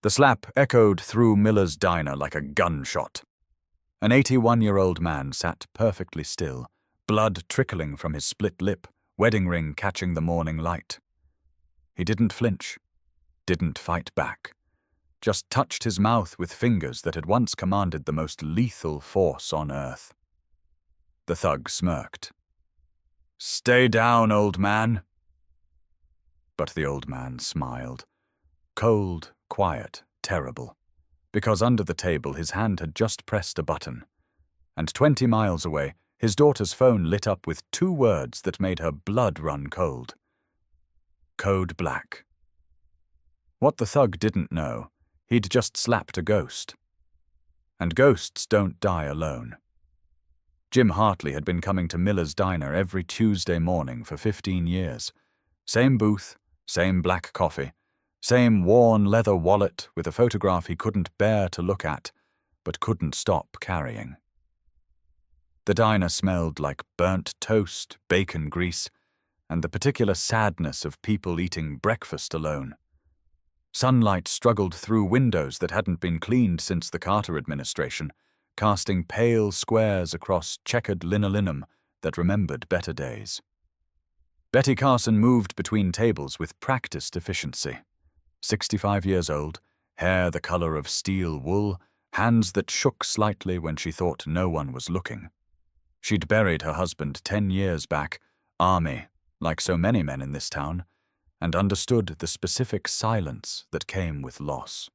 The slap echoed through Miller's diner like a gunshot. An 81-year-old man sat perfectly still, blood trickling from his split lip, wedding ring catching the morning light. He didn't flinch, didn't fight back, just touched his mouth with fingers that had once commanded the most lethal force on earth. The thug smirked. "Stay down, old man." But the old man smiled. Cold, quiet, terrible. Because under the table his hand had just pressed a button. And 20 miles away, his daughter's phone lit up with 2 words that made her blood run cold. Code Black. What the thug didn't know, he'd just slapped a ghost. And ghosts don't die alone. Jim Hartley had been coming to Miller's Diner every Tuesday morning for 15 years. Same booth, same black coffee, same worn leather wallet with a photograph he couldn't bear to look at, but couldn't stop carrying. The diner smelled like burnt toast, bacon grease, and the particular sadness of people eating breakfast alone. Sunlight struggled through windows that hadn't been cleaned since the Carter administration, casting pale squares across checkered linoleum that remembered better days. Betty Carson moved between tables with practiced efficiency. 65 years old, hair the color of steel wool, hands that shook slightly when she thought no one was looking. She'd buried her husband 10 years back, Army, like so many men in this town, and understood the specific silence that came with loss.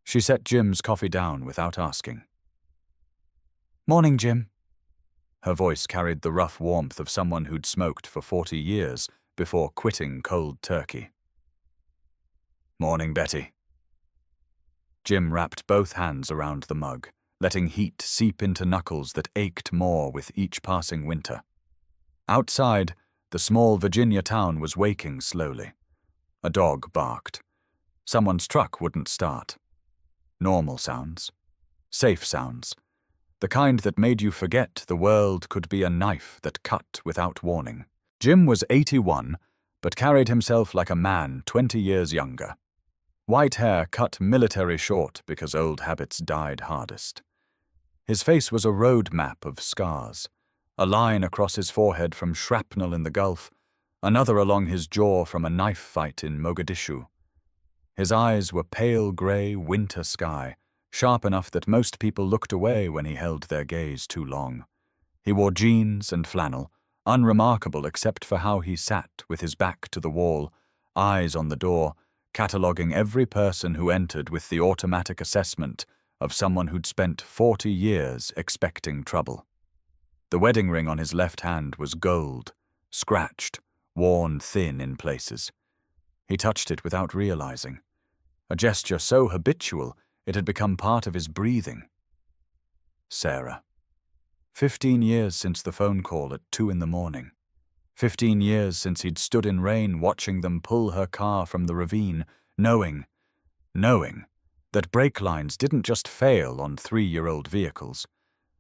She set Jim's coffee down without asking. "Morning, Jim." Her voice carried the rough warmth of someone who'd smoked for 40 years before quitting cold turkey. "Morning, Betty." Jim wrapped both hands around the mug, letting heat seep into knuckles that ached more with each passing winter. Outside, the small Virginia town was waking slowly. A dog barked. Someone's truck wouldn't start. Normal sounds. Safe sounds. The kind that made you forget the world could be a knife that cut without warning. Jim was 81, but carried himself like a man 20 years younger. White hair cut military short because old habits died hardest. His face was a road map of scars. A line across his forehead from shrapnel in the Gulf, another along his jaw from a knife fight in Mogadishu. His eyes were pale grey winter sky, sharp enough that most people looked away when he held their gaze too long. He wore jeans and flannel, unremarkable except for how he sat with his back to the wall, eyes on the door, cataloguing every person who entered with the automatic assessment of someone who'd spent 40 years expecting trouble. The wedding ring on his left hand was gold, scratched, worn thin in places. He touched it without realizing. A gesture so habitual it had become part of his breathing. Sarah. 15 years since the phone call at 2 a.m. 15 years since he'd stood in rain watching them pull her car from the ravine, knowing that brake lines didn't just fail on 3-year-old vehicles,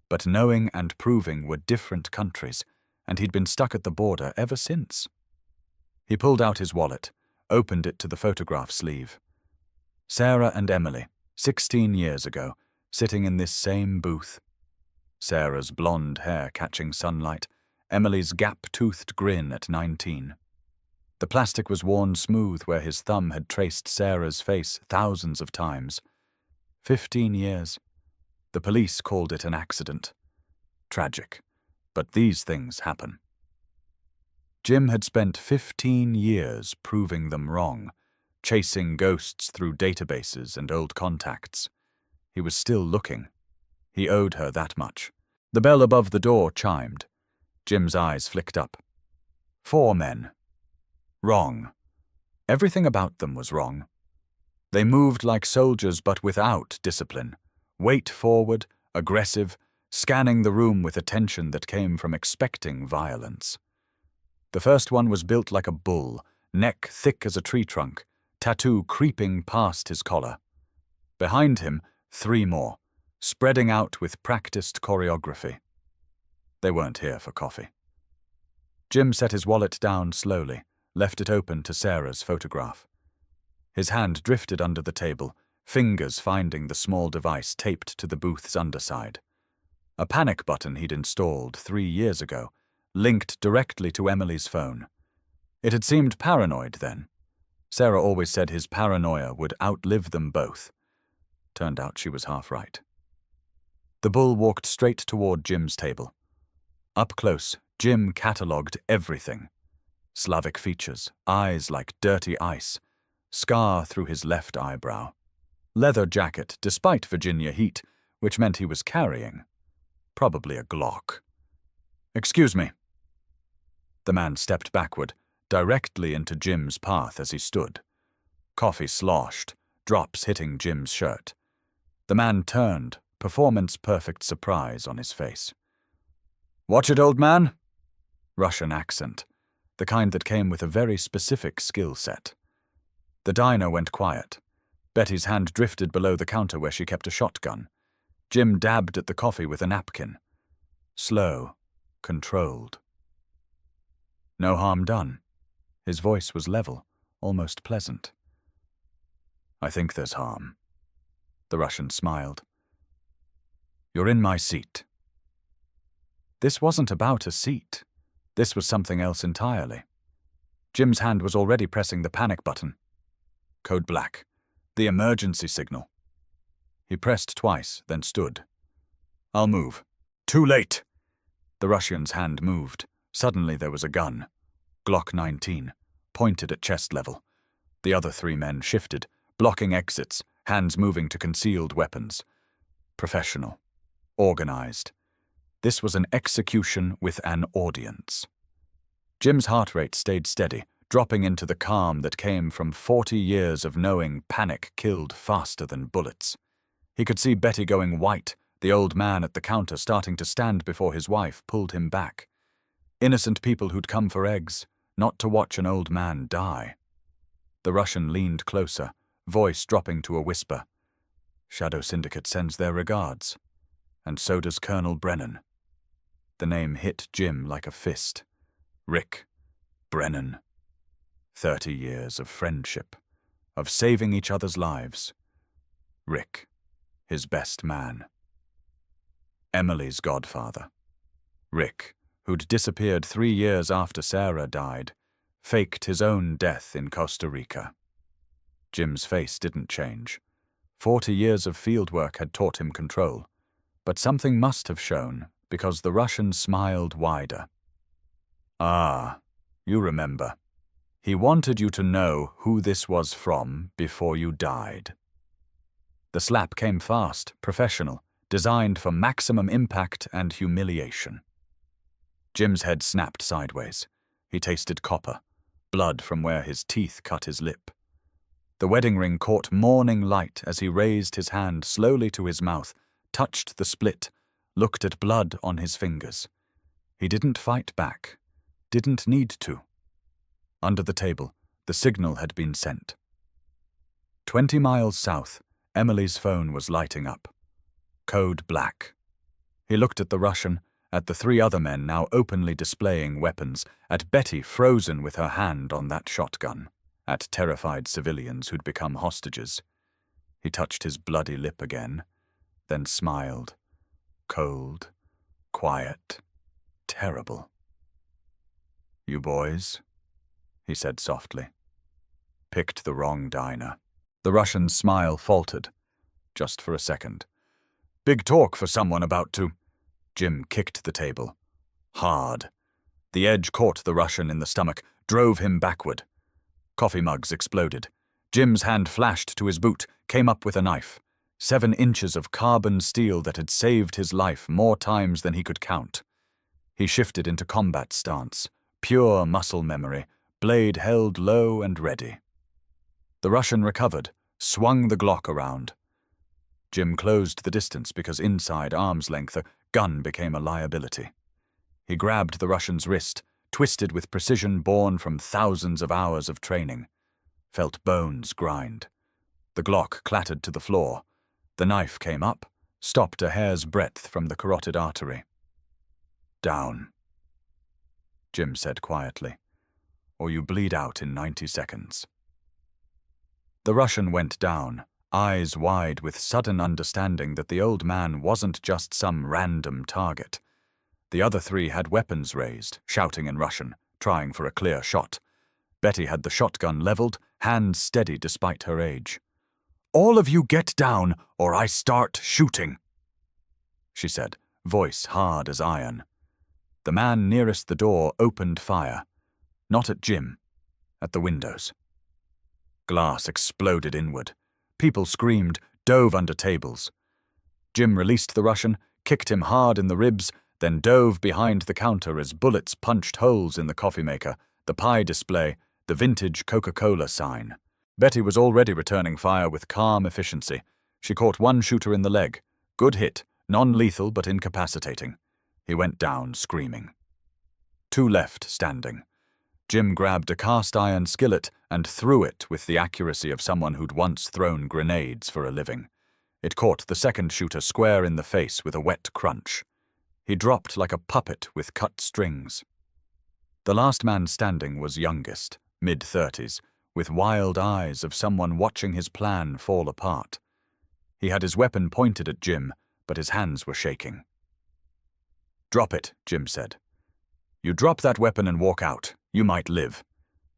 but knowing and proving were different countries, and he'd been stuck at the border ever since. He pulled out his wallet, opened it to the photograph sleeve. Sarah and Emily, 16 years ago, sitting in this same booth. Sarah's blonde hair catching sunlight, Emily's gap-toothed grin at 19. The plastic was worn smooth where his thumb had traced Sarah's face thousands of times. 15 years. The police called it an accident. Tragic. But these things happen. Jim had spent 15 years proving them wrong, chasing ghosts through databases and old contacts. He was still looking. He owed her that much. The bell above the door chimed. Jim's eyes flicked up. 4 men. Wrong. Everything about them was wrong. They moved like soldiers but without discipline. Weight forward, aggressive, scanning the room with attention that came from expecting violence. The first one was built like a bull, neck thick as a tree trunk, tattoo creeping past his collar. Behind him, 3 more, spreading out with practiced choreography. They weren't here for coffee. Jim set his wallet down slowly, left it open to Sarah's photograph. His hand drifted under the table, fingers finding the small device taped to the booth's underside. A panic button he'd installed 3 years ago, linked directly to Emily's phone. It had seemed paranoid then. Sarah always said his paranoia would outlive them both. Turned out she was half right. The bull walked straight toward Jim's table. Up close, Jim catalogued everything. Slavic features, eyes like dirty ice, scar through his left eyebrow. Leather jacket, despite Virginia heat, which meant he was carrying. Probably a Glock. "Excuse me." The man stepped backward, directly into Jim's path as he stood. Coffee sloshed, drops hitting Jim's shirt. The man turned, performance-perfect surprise on his face. "Watch it, old man?" Russian accent, the kind that came with a very specific skill set. The diner went quiet. Betty's hand drifted below the counter where she kept a shotgun. Jim dabbed at the coffee with a napkin. Slow, controlled. No harm done. His voice was level, almost pleasant. "I think there's harm." The Russian smiled. "You're in my seat." This wasn't about a seat. This was something else entirely. Jim's hand was already pressing the panic button. Code black. The emergency signal. He pressed twice, then stood. "I'll move." "Too late." The Russian's hand moved. Suddenly there was a gun. Glock 19, pointed at chest level. The other 3 men shifted, blocking exits, hands moving to concealed weapons. Professional. Organized. This was an execution with an audience. Jim's heart rate stayed steady, dropping into the calm that came from 40 years of knowing panic killed faster than bullets. He could see Betty going white, the old man at the counter starting to stand before his wife pulled him back. Innocent people who'd come for eggs, not to watch an old man die. The Russian leaned closer, voice dropping to a whisper. "Shadow Syndicate sends their regards. And so does Colonel Brennan." The name hit Jim like a fist. Rick Brennan. 30 years of friendship, of saving each other's lives. Rick, his best man. Emily's godfather. Rick, who'd disappeared 3 years after Sarah died, faked his own death in Costa Rica. Jim's face didn't change. 40 years of fieldwork had taught him control, but something must have shown because the Russian smiled wider. "Ah, you remember. He wanted you to know who this was from before you died." The slap came fast, professional, designed for maximum impact and humiliation. Jim's head snapped sideways. He tasted copper, blood from where his teeth cut his lip. The wedding ring caught morning light as he raised his hand slowly to his mouth, touched the split, looked at blood on his fingers. He didn't fight back. Didn't need to. Under the table, the signal had been sent. 20 miles south, Emily's phone was lighting up. Code black. He looked at the Russian, at the 3 other men now openly displaying weapons, at Betty frozen with her hand on that shotgun, at terrified civilians who'd become hostages. He touched his bloody lip again, then smiled. Cold, quiet, terrible. "You boys," he said softly, "picked the wrong diner." The Russian's smile faltered, just for a second. "Big talk for someone about to—" Jim kicked the table. Hard. The edge caught the Russian in the stomach, drove him backward. Coffee mugs exploded. Jim's hand flashed to his boot, came up with a knife. 7 inches of carbon steel that had saved his life more times than he could count. He shifted into combat stance, pure muscle memory, blade held low and ready. The Russian recovered, swung the Glock around. Jim closed the distance because inside arm's length a gun became a liability. He grabbed the Russian's wrist, twisted with precision born from thousands of hours of training. Felt bones grind. The Glock clattered to the floor. The knife came up, stopped a hair's breadth from the carotid artery. "Down," Jim said quietly, "or you bleed out in 90 seconds. The Russian went down, eyes wide with sudden understanding that the old man wasn't just some random target. The other three had weapons raised, shouting in Russian, trying for a clear shot. Betty had the shotgun leveled, hands steady despite her age. "All of you get down, or I start shooting," she said, voice hard as iron. The man nearest the door opened fire. Not at Jim, at the windows. Glass exploded inward. People screamed, dove under tables. Jim released the Russian, kicked him hard in the ribs, then dove behind the counter as bullets punched holes in the coffee maker, the pie display, the vintage Coca-Cola sign. Betty was already returning fire with calm efficiency. She caught one shooter in the leg. Good hit, non-lethal but incapacitating. He went down screaming. Two left standing. Jim grabbed a cast-iron skillet and threw it with the accuracy of someone who'd once thrown grenades for a living. It caught the second shooter square in the face with a wet crunch. He dropped like a puppet with cut strings. The last man standing was youngest, mid-30s, with wild eyes of someone watching his plan fall apart. He had his weapon pointed at Jim, but his hands were shaking. "Drop it," Jim said. "You drop that weapon and walk out. You might live.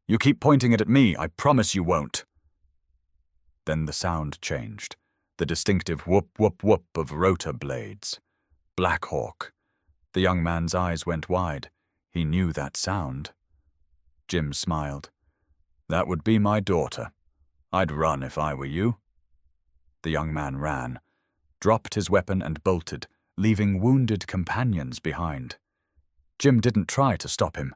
You keep pointing it at me, I promise you won't." Then the sound changed, the distinctive whoop-whoop-whoop of rotor blades. Black Hawk. The young man's eyes went wide. He knew that sound. Jim smiled. "That would be my daughter. I'd run if I were you." The young man ran, dropped his weapon and bolted, leaving wounded companions behind. Jim didn't try to stop him.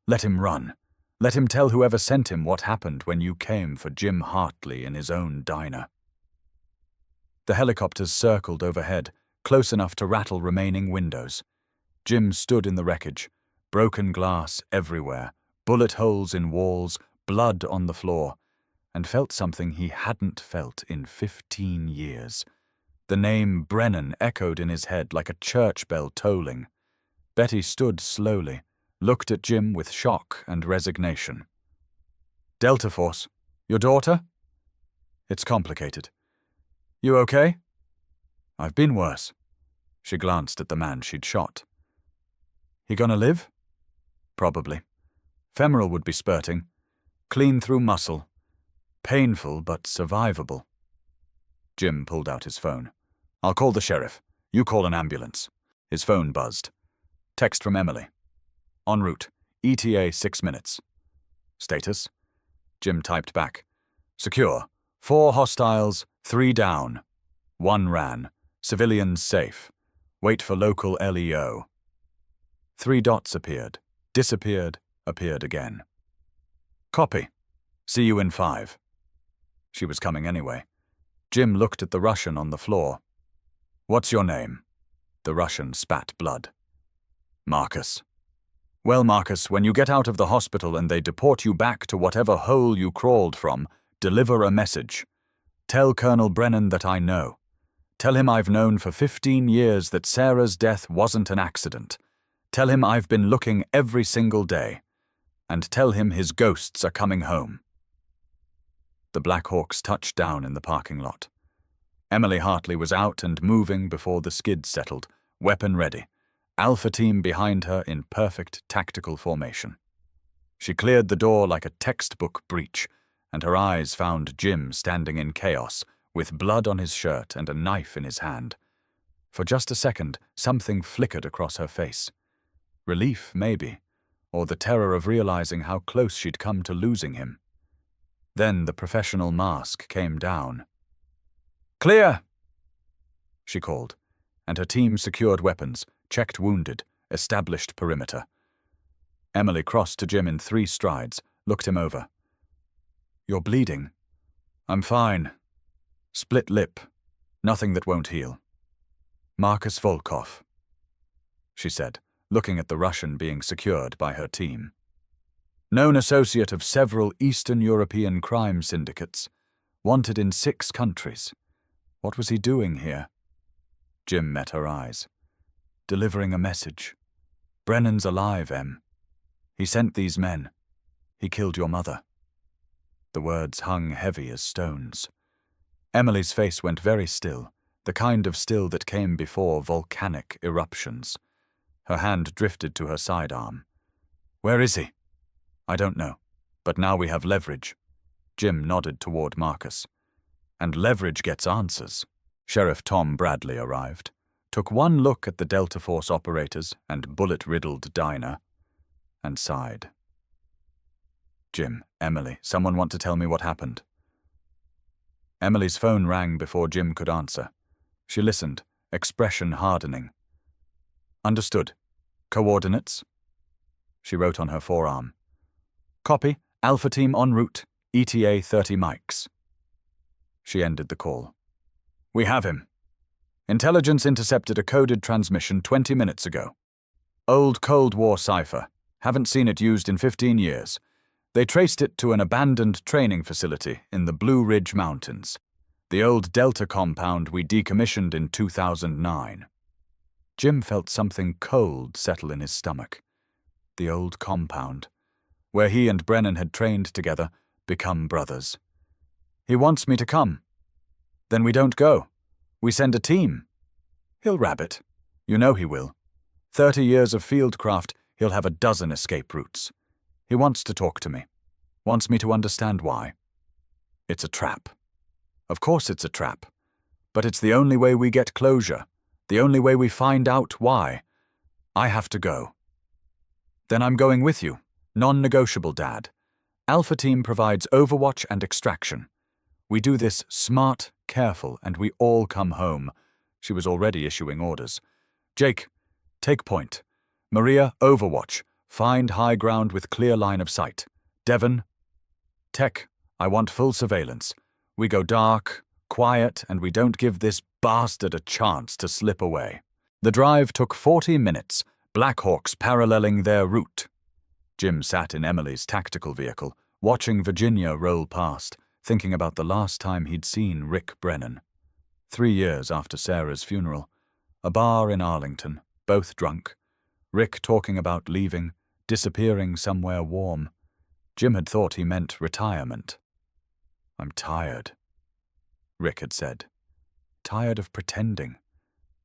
Let him run. Let him tell whoever sent him what happened when you came for Jim Hartley in his own diner. The helicopters circled overhead, close enough to rattle remaining windows. Jim stood in the wreckage, broken glass everywhere, bullet holes in walls, blood on the floor, and felt something he hadn't felt in 15 years. The name Brennan echoed in his head like a church bell tolling. Betty stood slowly, looked at Jim with shock and resignation. "Delta Force, your daughter?" "It's complicated." "You okay?" "I've been worse." She glanced at the man she'd shot. "He gonna live?" "Probably. Femoral would be spurting. Clean through muscle. Painful but survivable." Jim pulled out his phone. "I'll call the sheriff. You call an ambulance." His phone buzzed. Text from Emily. "En route. ETA 6 minutes. Status?" Jim typed back. "Secure. 4 hostiles, 3 down. 1 ran. Civilians safe. Wait for local LEO." 3 dots appeared, disappeared, appeared again. "Copy. See you in 5. She was coming anyway. Jim looked at the Russian on the floor. "What's your name?" The Russian spat blood. "Marcus." "Well, Marcus, when you get out of the hospital and they deport you back to whatever hole you crawled from, deliver a message. Tell Colonel Brennan that I know. Tell him I've known for 15 years that Sarah's death wasn't an accident. Tell him I've been looking every single day. And tell him his ghosts are coming home." The Black Hawks touched down in the parking lot. Emily Hartley was out and moving before the skid settled, weapon ready. Alpha team behind her in perfect tactical formation. She cleared the door like a textbook breach, and her eyes found Jim standing in chaos, with blood on his shirt and a knife in his hand. For just a second, something flickered across her face. Relief, maybe, or the terror of realizing how close she'd come to losing him. Then the professional mask came down. "Clear!" she called, and her team secured weapons, checked wounded, established perimeter. Emily crossed to Jim in 3 strides, looked him over. "You're bleeding." "I'm fine. Split lip. Nothing that won't heal." "Marcus Volkov," she said, looking at the Russian being secured by her team. "Known associate of several Eastern European crime syndicates. Wanted in 6 countries. What was he doing here?" Jim met her eyes. "Delivering a message. Brennan's alive, Em. He sent these men. He killed your mother." The words hung heavy as stones. Emily's face went very still, the kind of still that came before volcanic eruptions. Her hand drifted to her sidearm. "Where is he?" "I don't know, but now we have leverage." Jim nodded toward Marcus. "And leverage gets answers." Sheriff Tom Bradley arrived, took one look at the Delta Force operators and bullet-riddled diner, and sighed. "Jim, Emily, someone want to tell me what happened?" Emily's phone rang before Jim could answer. She listened, expression hardening. "Understood. Coordinates?" She wrote on her forearm. "Copy. Alpha Team en route. ETA 30 mics." She ended the call. "We have him. Intelligence intercepted a coded transmission 20 minutes ago. Old Cold War cipher. Haven't seen it used in 15 years. They traced it to an abandoned training facility in the Blue Ridge Mountains, the old Delta compound we decommissioned in 2009. Jim felt something cold settle in his stomach. The old compound, where he and Brennan had trained together, become brothers. "He wants me to come." "Then we don't go. We send a team." "He'll rabbit. You know he will. 30 years of fieldcraft, he'll have a dozen escape routes. He wants to talk to me. Wants me to understand why. It's a trap. Of course it's a trap. But it's the only way we get closure. The only way we find out why. I have to go." "Then I'm going with you. Non-negotiable, Dad. Alpha Team provides overwatch and extraction. We do this smart, careful, and we all come home." She was already issuing orders. "Jake, take point. Maria, overwatch. Find high ground with clear line of sight. Devon, Tech, I want full surveillance. We go dark, quiet, and we don't give this bastard a chance to slip away." The drive took 40 minutes, Blackhawks paralleling their route. Jim sat in Emily's tactical vehicle, watching Virginia roll past, thinking about the last time he'd seen Rick Brennan. 3 years after Sarah's funeral. A bar in Arlington, both drunk. Rick talking about leaving, disappearing somewhere warm. Jim had thought he meant retirement. "I'm tired," Rick had said. "Tired of pretending.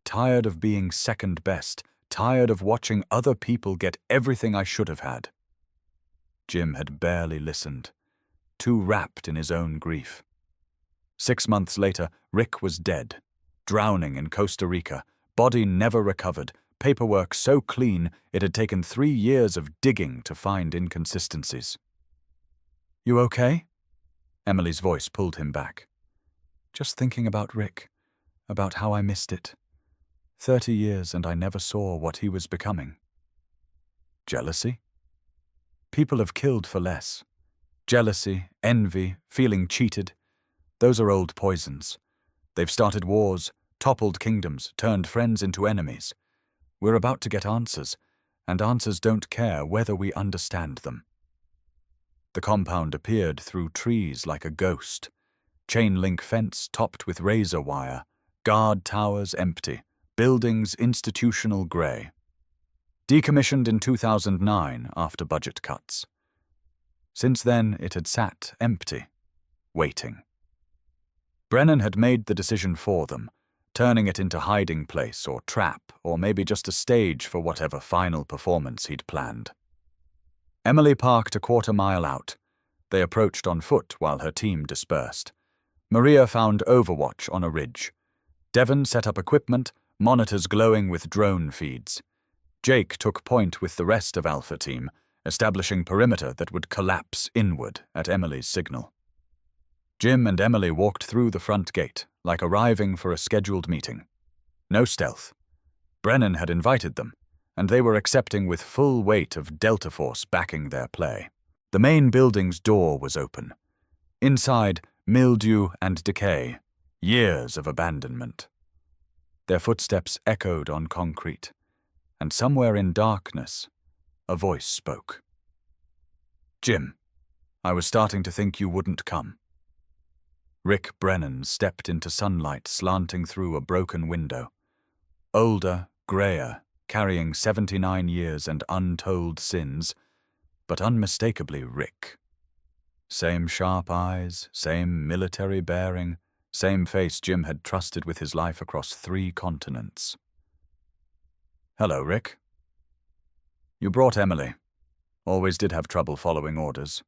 Tired of being second best. Tired of watching other people get everything I should have had." Jim had barely listened, too wrapped in his own grief. 6 months later, Rick was dead, drowning in Costa Rica, body never recovered, paperwork so clean it had taken 3 years of digging to find inconsistencies. "You okay?" Emily's voice pulled him back. "Just thinking about Rick, about how I missed it. 30 years and I never saw what he was becoming." "Jealousy?" "People have killed for less. Jealousy, envy, feeling cheated. Those are old poisons. They've started wars, toppled kingdoms, turned friends into enemies. We're about to get answers, and answers don't care whether we understand them." The compound appeared through trees like a ghost. Chain-link fence topped with razor wire, guard towers empty, buildings institutional grey. Decommissioned in 2009 after budget cuts. Since then, it had sat empty, waiting. Brennan had made the decision for them, turning it into hiding place or trap, or maybe just a stage for whatever final performance he'd planned. Emily parked a quarter-mile out. They approached on foot while her team dispersed. Maria found overwatch on a ridge. Devon set up equipment, monitors glowing with drone feeds. Jake took point with the rest of Alpha Team, establishing perimeter that would collapse inward at Emily's signal. Jim and Emily walked through the front gate, like arriving for a scheduled meeting. No stealth. Brennan had invited them, and they were accepting with full weight of Delta Force backing their play. The main building's door was open. Inside, mildew and decay, years of abandonment. Their footsteps echoed on concrete, and somewhere in darkness, a voice spoke. "Jim, I was starting to think you wouldn't come." Rick Brennan stepped into sunlight slanting through a broken window. Older, grayer, carrying 79 years and untold sins, but unmistakably Rick. Same sharp eyes, same military bearing, same face Jim had trusted with his life across 3 continents. "Hello, Rick." "You brought Emily. Always did have trouble following orders."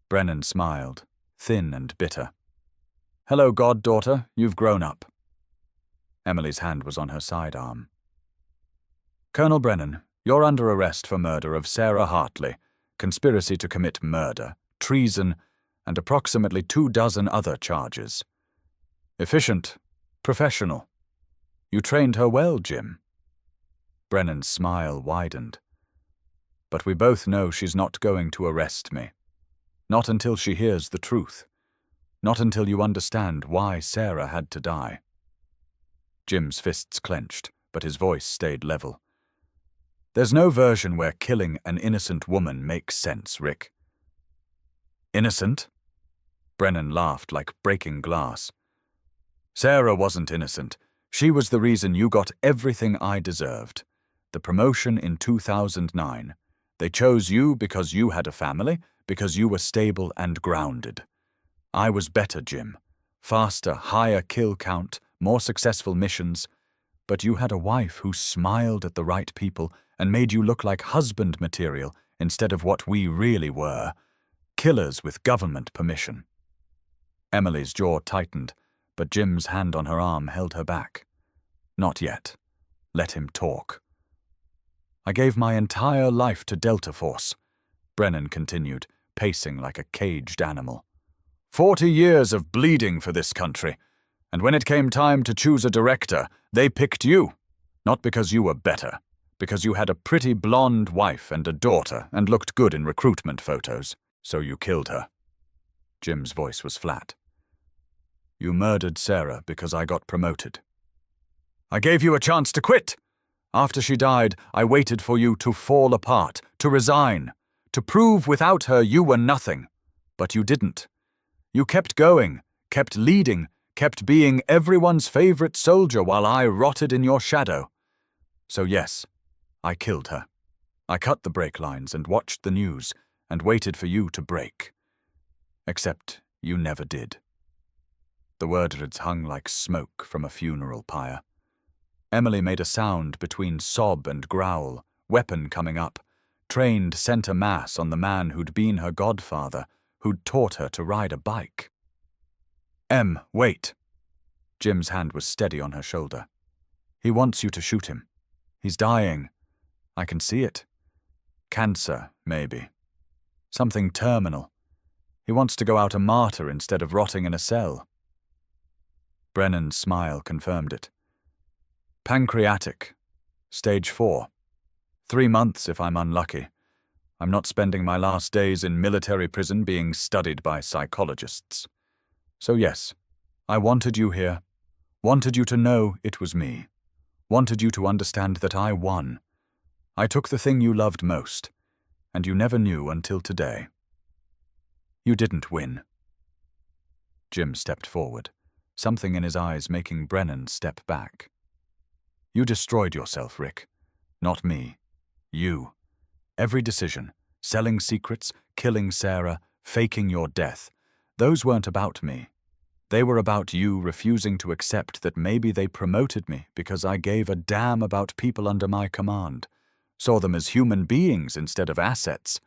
Brennan smiled, thin and bitter. "Hello, goddaughter, you've grown up." Emily's hand was on her sidearm. "Colonel Brennan, you're under arrest for murder of Sarah Hartley, conspiracy to commit murder, treason, and approximately 24 other charges. Efficient, professional. You trained her well, Jim." Brennan's smile widened. "But we both know she's not going to arrest me. Not until she hears the truth. Not until you understand why Sarah had to die." Jim's fists clenched, but his voice stayed level. "There's no version where killing an innocent woman makes sense, Rick." "Innocent?" Brennan laughed like breaking glass. "Sarah wasn't innocent. She was the reason you got everything I deserved. The promotion in 2009. They chose you because you had a family, because you were stable and grounded. I was better, Jim. Faster, higher kill count, more successful missions. But you had a wife who smiled at the right people and made you look like husband material instead of what we really were. Killers with government permission." Emily's jaw tightened, but Jim's hand on her arm held her back. "Not yet. Let him talk." "I gave my entire life to Delta Force," Brennan continued, pacing like a caged animal. 40 years of bleeding for this country. And when it came time to choose a director, they picked you. Not because you were better, because you had a pretty blonde wife and a daughter and looked good in recruitment photos. So you killed her." Jim's voice was flat. "You murdered Sarah because I got promoted. I gave you a chance to quit. After she died, I waited for you to fall apart, to resign, to prove without her you were nothing. But you didn't. You kept going, kept leading, kept being everyone's favorite soldier while I rotted in your shadow. So yes, I killed her. I cut the brake lines and watched the news and waited for you to break. Except you never did." The words hung like smoke from a funeral pyre. Emily made a sound between sob and growl, weapon coming up, trained center mass on the man who'd been her godfather, who'd taught her to ride a bike. Wait." Jim's hand was steady on her shoulder. "He wants you to shoot him. He's dying. I can see it. Cancer, maybe. Something terminal. He wants to go out a martyr instead of rotting in a cell." Brennan's smile confirmed it. "Pancreatic. Stage 4. 3 months if I'm unlucky. I'm not spending my last days in military prison being studied by psychologists. So yes, I wanted you here. Wanted you to know it was me. Wanted you to understand that I won. I took the thing you loved most, and you never knew until today. You didn't win." Jim stepped forward, something in his eyes making Brennan step back. "You destroyed yourself, Rick. Not me. You. Every decision, selling secrets, killing Sarah, faking your death, those weren't about me. They were about you refusing to accept that maybe they promoted me because I gave a damn about people under my command, saw them as human beings instead of assets.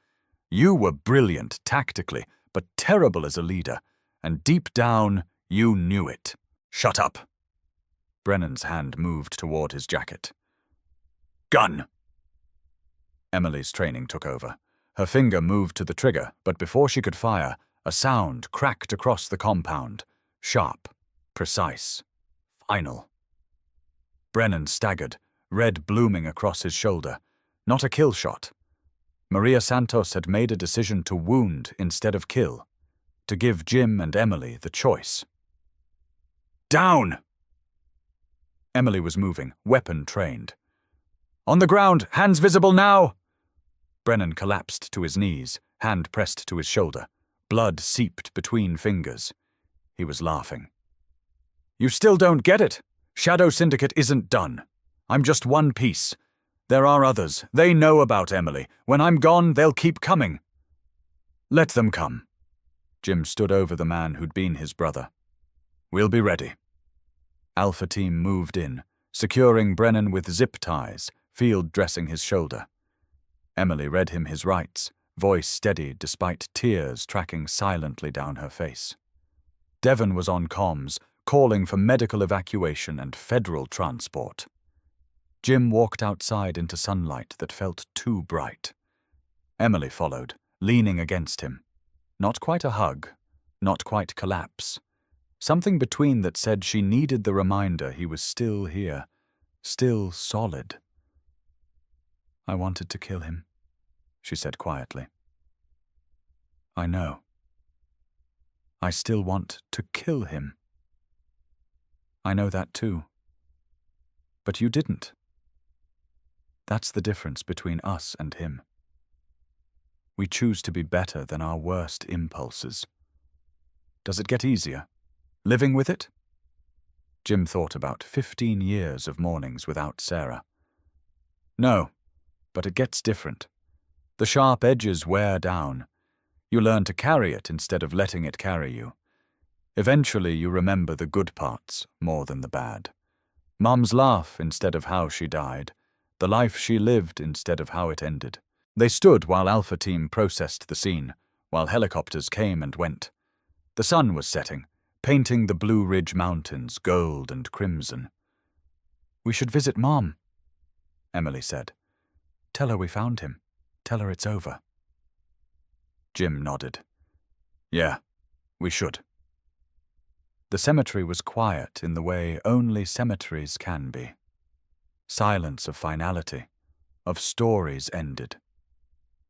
You were brilliant tactically, but terrible as a leader, and deep down, you knew it. Shut up." Brennan's hand moved toward his jacket. "Gun!" Emily's training took over. Her finger moved to the trigger, but before she could fire, a sound cracked across the compound. Sharp, precise, final. Brennan staggered, red blooming across his shoulder. Not a kill shot. Maria Santos had made a decision to wound instead of kill, to give Jim and Emily the choice. "Down!" Emily was moving, weapon trained. "On the ground, hands visible now!" Brennan collapsed to his knees, hand pressed to his shoulder. Blood seeped between fingers. He was laughing. "You still don't get it. Shadow Syndicate isn't done. I'm just one piece. There are others. They know about Emily. When I'm gone, they'll keep coming. Let them come. Jim stood over the man who'd been his brother. "We'll be ready." Alpha Team moved in, securing Brennan with zip ties, field dressing his shoulder. Emily read him his rights, voice steady despite tears tracking silently down her face. Devon was on comms, calling for medical evacuation and federal transport. Jim walked outside into sunlight that felt too bright. Emily followed, leaning against him. Not quite a hug, not quite collapse. Something between that said she needed the reminder he was still here, still solid. "I wanted to kill him," she said quietly. "I know. I still want to kill him. I know that too. But you didn't. That's the difference between us and him. We choose to be better than our worst impulses. Does it get easier? Living with it?" Jim thought about 15 years of mornings without Sarah. "No, but it gets different. The sharp edges wear down. You learn to carry it instead of letting it carry you. Eventually you remember the good parts more than the bad. Mum's laugh instead of how she died. The life she lived instead of how it ended." They stood while Alpha Team processed the scene, while helicopters came and went. The sun was setting, painting the Blue Ridge Mountains gold and crimson. "We should visit Mom," Emily said. "Tell her we found him. Tell her it's over." Jim nodded. "Yeah, we should." The cemetery was quiet in the way only cemeteries can be. Silence of finality, of stories ended.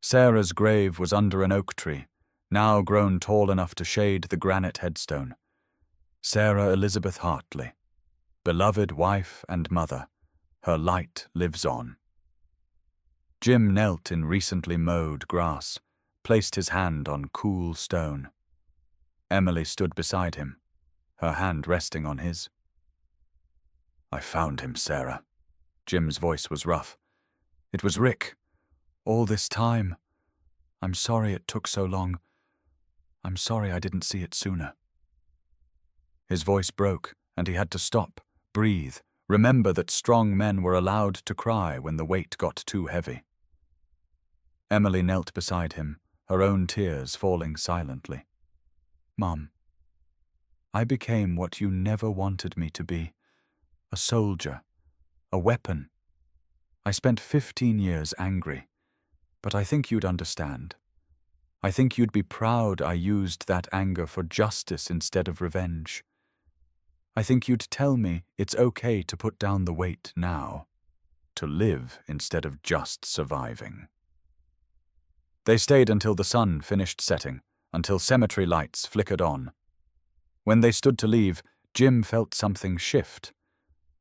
Sarah's grave was under an oak tree, now grown tall enough to shade the granite headstone. Sarah Elizabeth Hartley, beloved wife and mother, her light lives on. Jim knelt in recently mowed grass, placed his hand on cool stone. Emily stood beside him, her hand resting on his. "I found him, Sarah." Jim's voice was rough. "It was Rick. All this time. I'm sorry it took so long. I'm sorry I didn't see it sooner." His voice broke, and he had to stop, breathe, remember that strong men were allowed to cry when the weight got too heavy. Emily knelt beside him, her own tears falling silently. "Mom, I became what you never wanted me to be. A soldier, a weapon. I spent 15 years angry. But I think you'd understand. I think you'd be proud I used that anger for justice instead of revenge. I think you'd tell me it's okay to put down the weight now, to live instead of just surviving." They stayed until the sun finished setting, until cemetery lights flickered on. When they stood to leave, Jim felt something shift.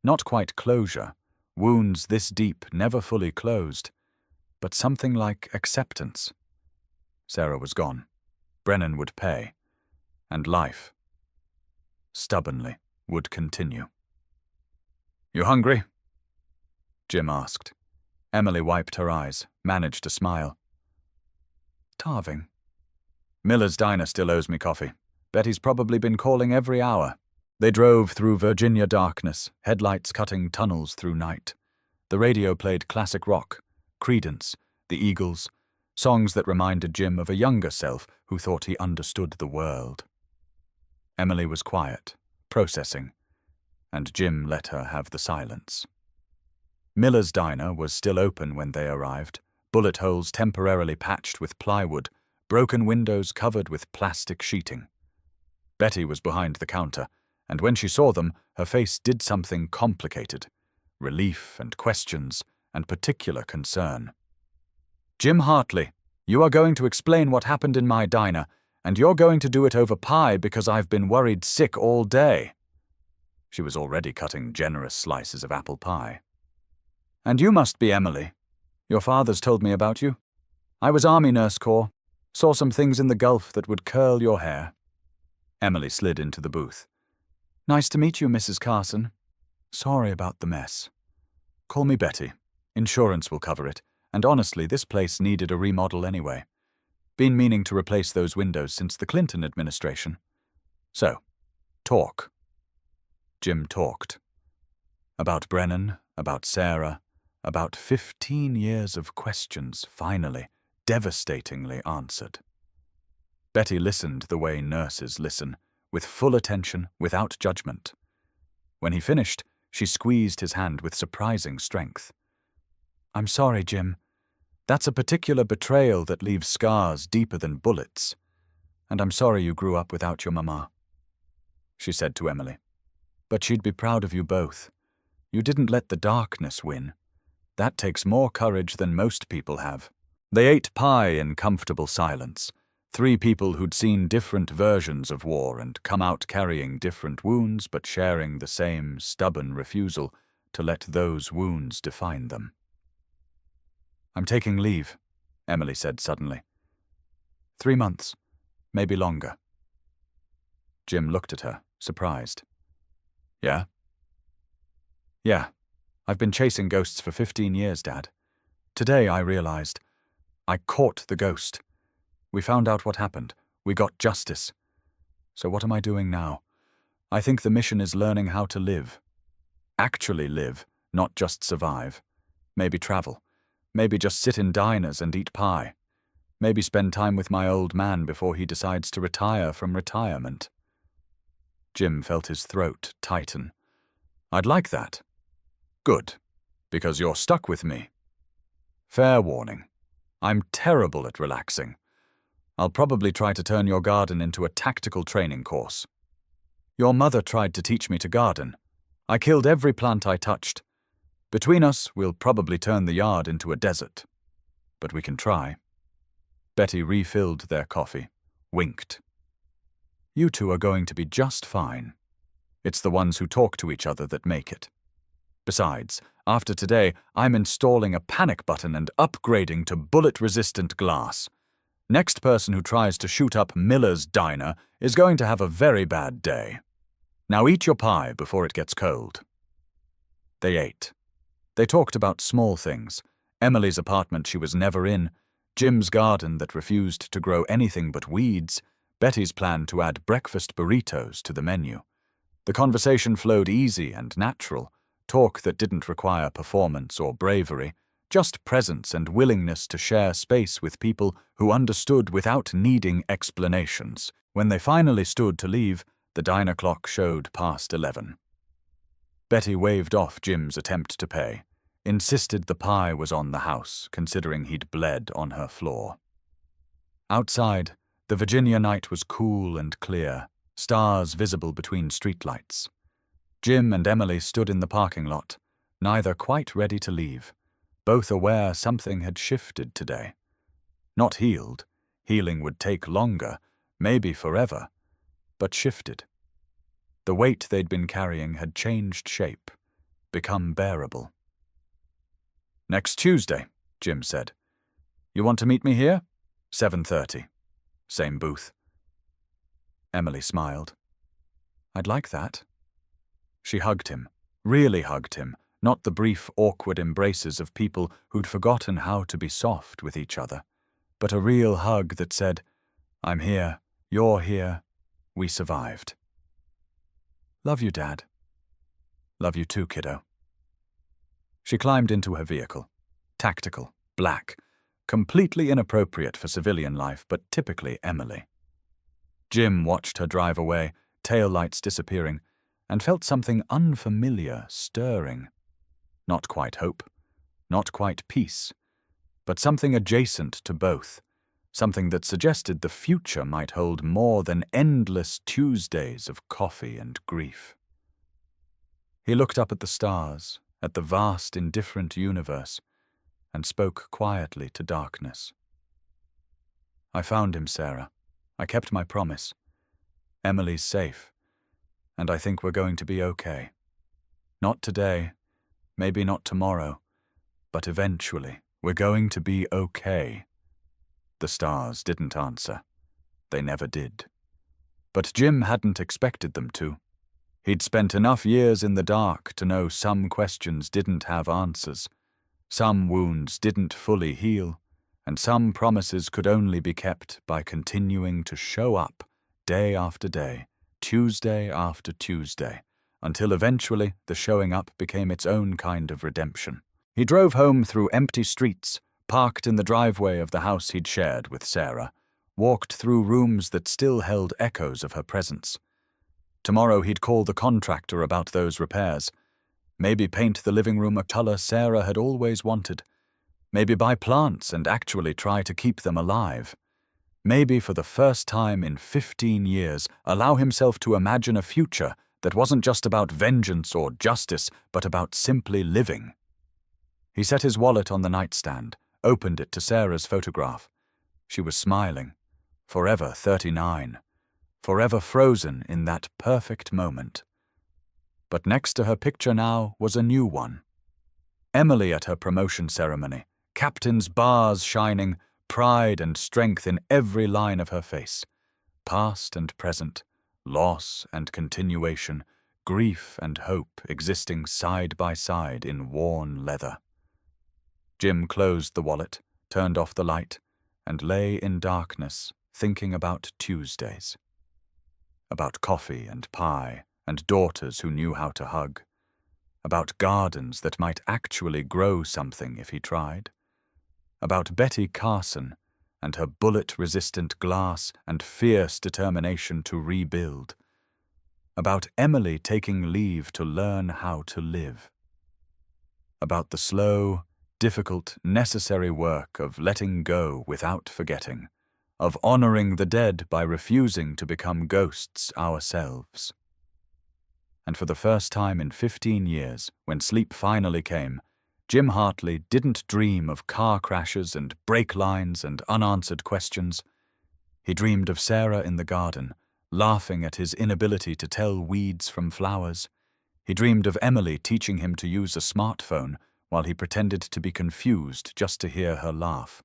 Not quite closure, wounds this deep never fully closed, but something like acceptance. Sarah was gone. Brennan would pay. And life, stubbornly, would continue. "You hungry?" Jim asked. Emily wiped her eyes, managed a smile. "Starving." "Miller's Diner still owes me coffee. Betty's probably been calling every hour." They drove through Virginia darkness, headlights cutting tunnels through night. The radio played classic rock, Creedence, the Eagles, songs that reminded Jim of a younger self who thought he understood the world. Emily was quiet, processing, and Jim let her have the silence. Miller's Diner was still open when they arrived, bullet holes temporarily patched with plywood, broken windows covered with plastic sheeting. Betty was behind the counter, and when she saw them, her face did something complicated, relief and questions and particular concern. "Jim Hartley, you are going to explain what happened in my diner, and you're going to do it over pie because I've been worried sick all day." She was already cutting generous slices of apple pie. "And you must be Emily. Your father's told me about you. I was Army Nurse Corps, saw some things in the Gulf that would curl your hair." Emily slid into the booth. "Nice to meet you, Mrs. Carson. Sorry about the mess. Call me Betty. Insurance will cover it. And honestly, this place needed a remodel anyway. Been meaning to replace those windows since the Clinton administration. So, talk. Jim talked. About Brennan, about Sarah, about 15 years of questions finally, devastatingly answered. Betty listened the way nurses listen, with full attention, without judgment. When he finished, she squeezed his hand with surprising strength. I'm sorry, Jim. That's a particular betrayal that leaves scars deeper than bullets. And I'm sorry you grew up without your mama, she said to Emily. But she'd be proud of you both. You didn't let the darkness win. That takes more courage than most people have. They ate pie in comfortable silence. 3 people who'd seen different versions of war and come out carrying different wounds but sharing the same stubborn refusal to let those wounds define them. I'm taking leave, Emily said suddenly. 3 months, maybe longer. Jim looked at her, surprised. Yeah? Yeah, I've been chasing ghosts for 15 years, Dad. Today I realized I caught the ghost. We found out what happened. We got justice. So what am I doing now? I think the mission is learning how to live. Actually live, not just survive. Maybe travel. Maybe just sit in diners and eat pie. Maybe spend time with my old man before he decides to retire from retirement. Jim felt his throat tighten. I'd like that. Good, because you're stuck with me. Fair warning. I'm terrible at relaxing. I'll probably try to turn your garden into a tactical training course. Your mother tried to teach me to garden. I killed every plant I touched. Between us, we'll probably turn the yard into a desert. But we can try. Betty refilled their coffee, winked. You two are going to be just fine. It's the ones who talk to each other that make it. Besides, after today, I'm installing a panic button and upgrading to bullet-resistant glass. Next person who tries to shoot up Miller's Diner is going to have a very bad day. Now eat your pie before it gets cold. They ate. They talked about small things. Emily's apartment she was never in, Jim's garden that refused to grow anything but weeds, Betty's plan to add breakfast burritos to the menu. The conversation flowed easy and natural, talk that didn't require performance or bravery, just presence and willingness to share space with people who understood without needing explanations. When they finally stood to leave, the diner clock showed past 11. Betty waved off Jim's attempt to pay, insisted the pie was on the house, considering he'd bled on her floor. Outside, the Virginia night was cool and clear, stars visible between streetlights. Jim and Emily stood in the parking lot, neither quite ready to leave, both aware something had shifted today. Not healed, healing would take longer, maybe forever, but shifted. The weight they'd been carrying had changed shape, become bearable. Next Tuesday, Jim said. You want to meet me here? 7:30. Same booth. Emily smiled. I'd like that. She hugged him, really hugged him, not the brief, awkward embraces of people who'd forgotten how to be soft with each other, but a real hug that said, I'm here, you're here, we survived. Love you, Dad. Love you too, kiddo. She climbed into her vehicle, tactical, black, completely inappropriate for civilian life, but typically Emily. Jim watched her drive away, taillights disappearing, and felt something unfamiliar stirring. Not quite hope, not quite peace, but something adjacent to both, something that suggested the future might hold more than endless Tuesdays of coffee and grief. He looked up at the stars, at the vast, indifferent universe, and spoke quietly to darkness. I found him, Sarah. I kept my promise. Emily's safe, and I think we're going to be okay. Not today, maybe not tomorrow, but eventually we're going to be okay. The stars didn't answer. They never did. But Jim hadn't expected them to. He'd spent enough years in the dark to know some questions didn't have answers. Some wounds didn't fully heal, and some promises could only be kept by continuing to show up day after day, Tuesday after Tuesday, until eventually the showing up became its own kind of redemption. He drove home through empty streets, parked in the driveway of the house he'd shared with Sarah, walked through rooms that still held echoes of her presence. Tomorrow he'd call the contractor about those repairs. Maybe paint the living room a color Sarah had always wanted. Maybe buy plants and actually try to keep them alive. Maybe for the first time in 15 years allow himself to imagine a future that wasn't just about vengeance or justice, but about simply living. He set his wallet on the nightstand, opened it to Sarah's photograph. She was smiling, forever 39, forever frozen in that perfect moment. But next to her picture now was a new one. Emily at her promotion ceremony, captain's bars shining, pride and strength in every line of her face. Past and present, loss and continuation, grief and hope existing side by side in worn leather. Jim closed the wallet, turned off the light, and lay in darkness, thinking about Tuesdays. About coffee and pie, and daughters who knew how to hug. About gardens that might actually grow something if he tried. About Betty Carson and her bullet-resistant glass and fierce determination to rebuild. About Emily taking leave to learn how to live. About the slow, difficult, necessary work of letting go without forgetting, of honoring the dead by refusing to become ghosts ourselves. And for the first time in 15 years, when sleep finally came, Jim Hartley didn't dream of car crashes and brake lines and unanswered questions. He dreamed of Sarah in the garden, laughing at his inability to tell weeds from flowers. He dreamed of Emily teaching him to use a smartphone while he pretended to be confused just to hear her laugh.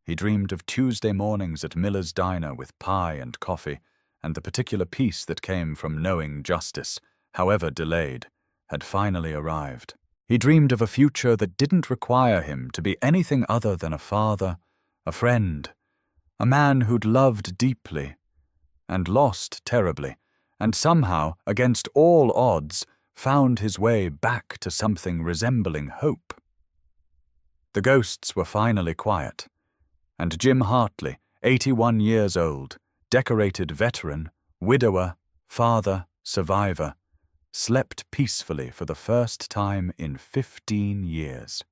He dreamed of Tuesday mornings at Miller's Diner with pie and coffee, and the particular peace that came from knowing justice, however delayed, had finally arrived. He dreamed of a future that didn't require him to be anything other than a father, a friend, a man who'd loved deeply and lost terribly, and somehow, against all odds, found his way back to something resembling hope. The ghosts were finally quiet, and Jim Hartley, 81 years old, decorated veteran, widower, father, survivor, slept peacefully for the first time in 15 years.